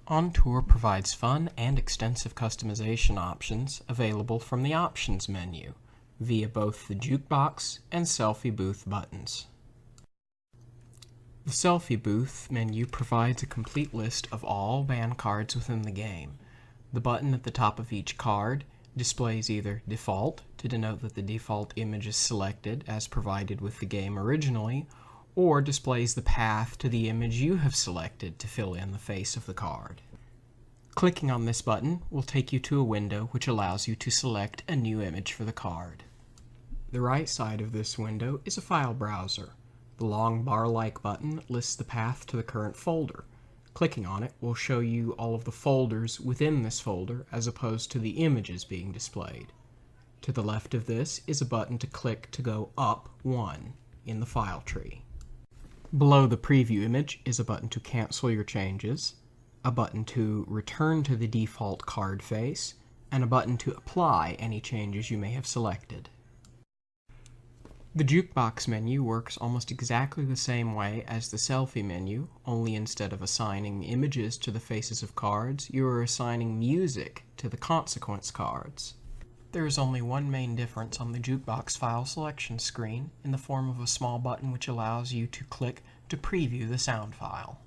OnTour provides fun and extensive customization options available from the Options menu via both the Jukebox and Selfie Booth buttons. The Selfie Booth menu provides a complete list of all band cards within the game. The button at the top of each card displays either Default to denote that the default image is selected as provided with the game originally, or displays the path to the image you have selected to fill in the face of the card. Clicking on this button will take you to a window which allows you to select a new image for the card. The right side of this window is a file browser. The long bar-like button lists the path to the current folder. Clicking on it will show you all of the folders within this folder as opposed to the images being displayed. To the left of this is a button to click to go up one in the file tree. Below the preview image is a button to cancel your changes, a button to return to the default card face, and a button to apply any changes you may have selected. The Jukebox menu works almost exactly the same way as the Selfie menu, only instead of assigning images to the faces of cards, you are assigning music to the consequence cards. There is only one main difference on the Jukebox file selection screen in the form of a small button which allows you to click to preview the sound file.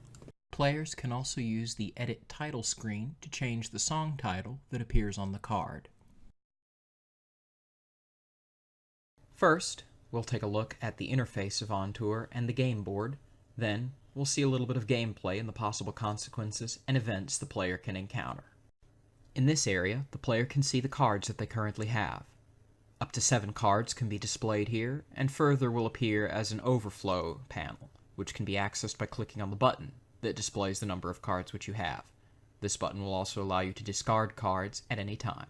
Players can also use the Edit Title screen to change the song title that appears on the card. First, we'll take a look at the interface of OnTour and the game board. Then, we'll see a little bit of gameplay and the possible consequences and events the player can encounter. In this area, the player can see the cards that they currently have. Up to 7 cards can be displayed here, and further will appear as an overflow panel, which can be accessed by clicking on the button that displays the number of cards which you have. This button will also allow you to discard cards at any time.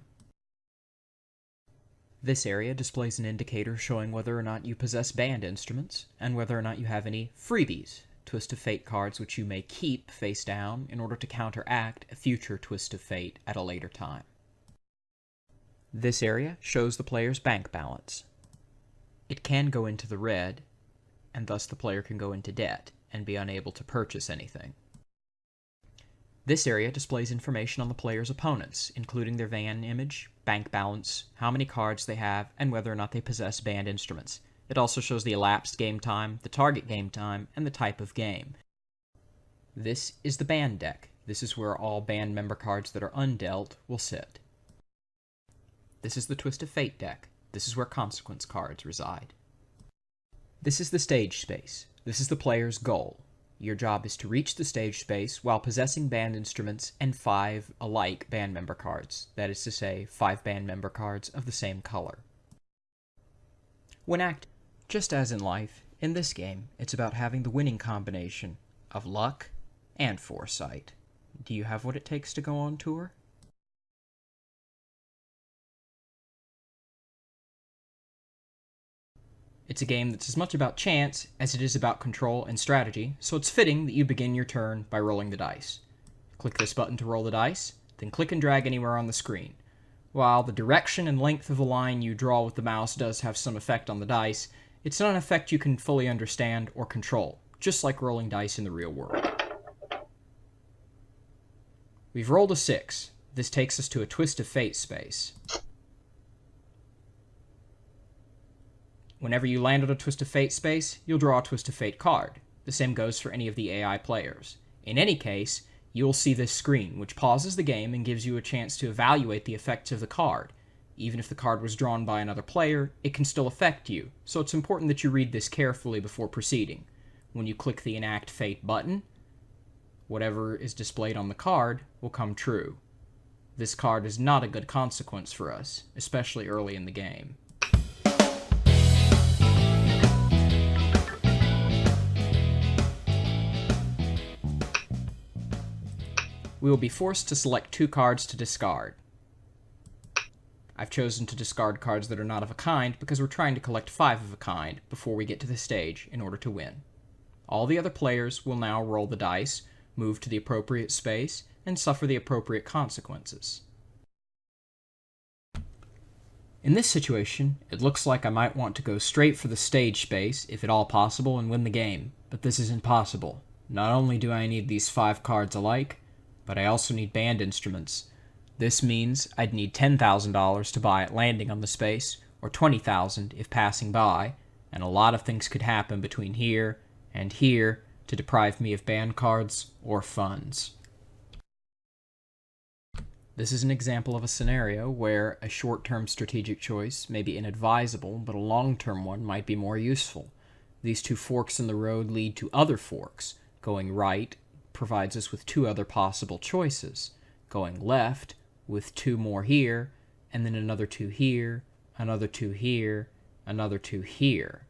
This area displays an indicator showing whether or not you possess band instruments, and whether or not you have any freebies, Twist of Fate cards which you may keep face down in order to counteract a future Twist of Fate at a later time. This area shows the player's bank balance. It can go into the red, and thus the player can go into debt and be unable to purchase anything. This area displays information on the player's opponents, including their van image, bank balance, how many cards they have, and whether or not they possess band instruments. It also shows the elapsed game time, the target game time, and the type of game. This is the band deck. This is where all band member cards that are undealt will sit. This is the Twist of Fate deck. This is where consequence cards reside. This is the stage space. This is the player's goal. Your job is to reach the stage space while possessing band instruments and 5 alike band member cards. That is to say, 5 band member cards of the same color. When active, just as in life, in this game, it's about having the winning combination of luck and foresight. Do you have what it takes to go on tour? It's a game that's as much about chance as it is about control and strategy, so it's fitting that you begin your turn by rolling the dice. Click this button to roll the dice, then click and drag anywhere on the screen. While the direction and length of the line you draw with the mouse does have some effect on the dice, it's not an effect you can fully understand or control, just like rolling dice in the real world. We've rolled a 6. This takes us to a Twist of Fate space. Whenever you land on a Twist of Fate space, you'll draw a Twist of Fate card. The same goes for any of the AI players. In any case, you'll see this screen, which pauses the game and gives you a chance to evaluate the effects of the card. Even if the card was drawn by another player, it can still affect you, so it's important that you read this carefully before proceeding. When you click the Enact Fate button, whatever is displayed on the card will come true. This card is not a good consequence for us, especially early in the game. We will be forced to select 2 cards to discard. I've chosen to discard cards that are not of a kind because we're trying to collect 5 of a kind before we get to this stage in order to win. All the other players will now roll the dice, move to the appropriate space, and suffer the appropriate consequences. In this situation, it looks like I might want to go straight for the stage space, if at all possible, and win the game, but this is impossible. Not only do I need these 5 cards alike, but I also need band instruments. This means I'd need $10,000 to buy at landing on the space, or $20,000 if passing by, and a lot of things could happen between here and here to deprive me of band cards or funds. This is an example of a scenario where a short-term strategic choice may be inadvisable, but a long-term one might be more useful. These two forks in the road lead to other forks. Going right provides us with two other possible choices. Going left with two more here, and then another two here, another two here, another two here.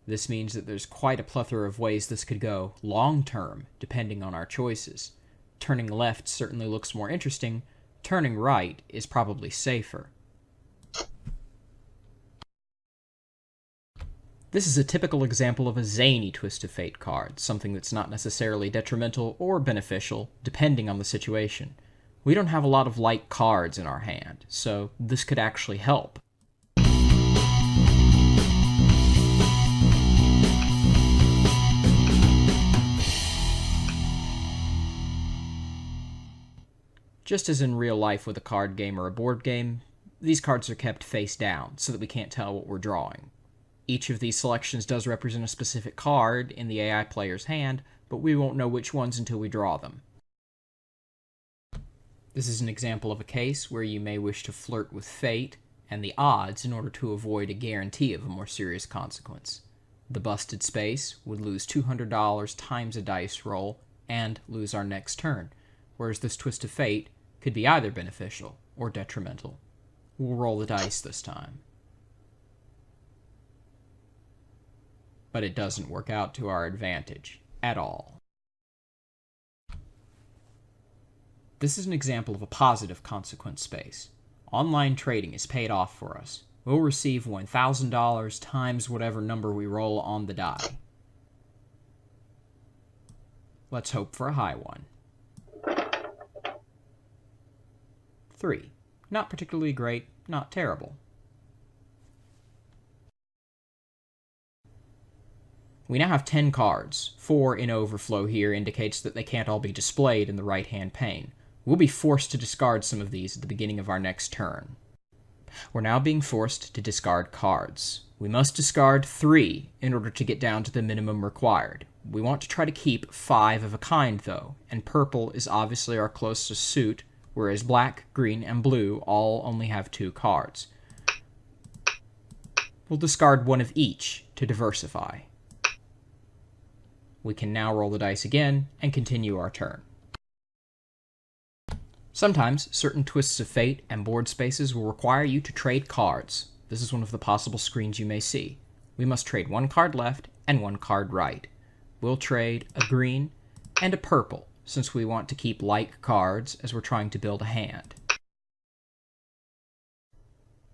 This means that there's quite a plethora of ways this could go long-term, depending on our choices. Turning left certainly looks more interesting. Turning right is probably safer. This is a typical example of a zany Twist of Fate card, something that's not necessarily detrimental or beneficial, depending on the situation. We don't have a lot of light cards in our hand, so this could actually help. Just as in real life with a card game or a board game, these cards are kept face down so that we can't tell what we're drawing. Each of these selections does represent a specific card in the AI player's hand, but we won't know which ones until we draw them. This is an example of a case where you may wish to flirt with fate and the odds in order to avoid a guarantee of a more serious consequence. The busted space would lose $200 times a dice roll and lose our next turn, whereas this Twist of Fate could be either beneficial or detrimental. We'll roll the dice this time. But it doesn't work out to our advantage at all. This is an example of a positive consequence space. Online trading is paid off for us. We'll receive $1,000 times whatever number we roll on the die. Let's hope for a high one. 3. Not particularly great, not terrible. We now have 10 cards. 4 in overflow here indicates that they can't all be displayed in the right-hand pane. We'll be forced to discard some of these at the beginning of our next turn. We're now being forced to discard cards. We must discard 3 in order to get down to the minimum required. We want to try to keep 5 of a kind, though, and purple is obviously our closest suit, whereas black, green, and blue all only have 2 cards. We'll discard 1 of each to diversify. We can now roll the dice again and continue our turn. Sometimes, certain Twists of Fate and board spaces will require you to trade cards. This is one of the possible screens you may see. We must trade 1 card left and 1 card right. We'll trade a green and a purple, since we want to keep light cards as we're trying to build a hand.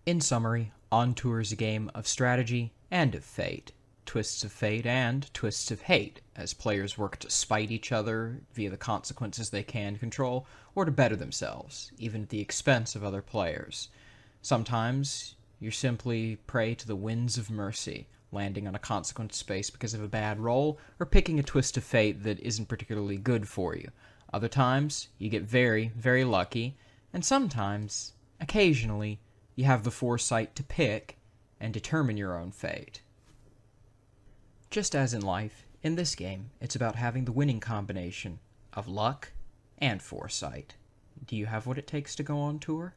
In summary, On Tour is a game of strategy and of fate. Twists of Fate and Twists of Hate, as players work to spite each other via the consequences they can control, or to better themselves, even at the expense of other players. Sometimes, you're simply prey to the winds of mercy, landing on a consequence space because of a bad roll, or picking a Twist of Fate that isn't particularly good for you. Other times, you get very, very lucky, and sometimes, occasionally, you have the foresight to pick and determine your own fate. Just as in life, in this game, it's about having the winning combination of luck and foresight. Do you have what it takes to go on tour?